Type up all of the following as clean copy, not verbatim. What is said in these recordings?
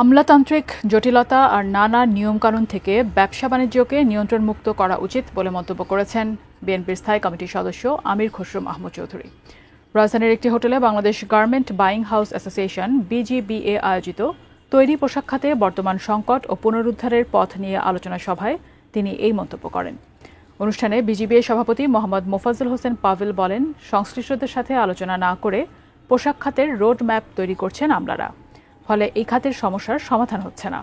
আমলাতান্ত্রিক জটিলতা আর নানা নিয়মকানুন থেকে ব্যবসা বাণিজ্যকে নিয়ন্ত্রণমুক্ত করা উচিত বলে মন্তব্য করেছেন বিএনপির স্থায়ী কমিটির সদস্য আমির খসরু মাহমুদ চৌধুরী। রাজধানীর একটি হোটেলে Bangladesh garment buying house association BGBA আয়োজিত তৈরি পোশাক খাতে বর্তমান সংকট ও পুনরুদ্ধারের পথ নিয়ে আলোচনা সভায় তিনি এই মন্তব্য করেন। অনুষ্ঠানে বিজিবিএ সভাপতি মোহাম্মদ মোফাজ্জল হোসেন পাভেল বলেন, সংশ্লিষ্টদের সাথে আলোচনা না করে পোশাক খাতের রোড ম্যাপ তৈরি করছেন আমলারা, ফলে এই খাতের সমস্যার সমাধান হচ্ছে না।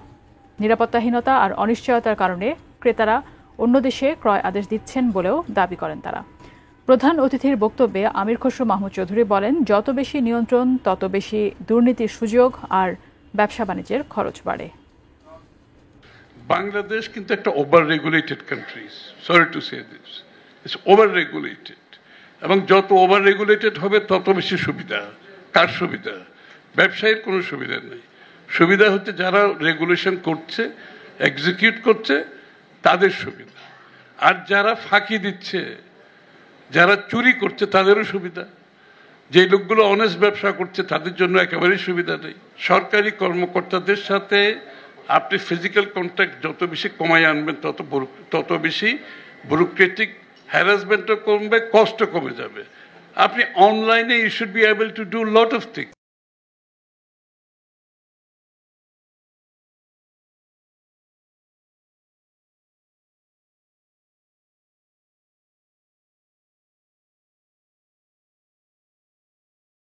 নিরাপত্তাহীনতা আর অনিশ্চয়তার কারণে ক্রেতারা অন্য দেশে ক্রয় আদেশ দিচ্ছেন বলেও দাবি করেন তারা। প্রধান অতিথির বক্তব্যে আমির খসরু মাহমুদ চৌধুরী বলেন, যত বেশি নিয়ন্ত্রণ তত বেশি দুর্নীতির সুযোগ আর ব্যবসা বাণিজ্যের খরচ বাড়ে। বাংলাদেশ কিন্তু একটা over regulated country, sorry to say this, it's over regulated, এবং যত ওভার রেগুলেটেড হবে তত বেশি সুবিধা। কার সুবিধা? ব্যবসায়ীর কোনো সুবিধা নেই। সুবিধা হচ্ছে যারা রেগুলেশন করছে, এক্সিকিউট করছে, তাদের সুবিধা। আর যারা ফাঁকি দিচ্ছে, যারা চুরি করছে, তাদেরও সুবিধা। যে লোকগুলো অনেস্ট ব্যবসা করছে তাদের জন্য একেবারেই সুবিধা নেই। সরকারি কর্মকর্তাদের সাথে আপনি ফিজিক্যাল কন্ট্যাক্ট যত বেশি কমাই আনবেন তত বেশি ব্যুরোক্রেটিক হ্যারাসমেন্টও কমবে, কষ্ট কমে যাবে। আপনি অনলাইনে you should be able to do lot of things.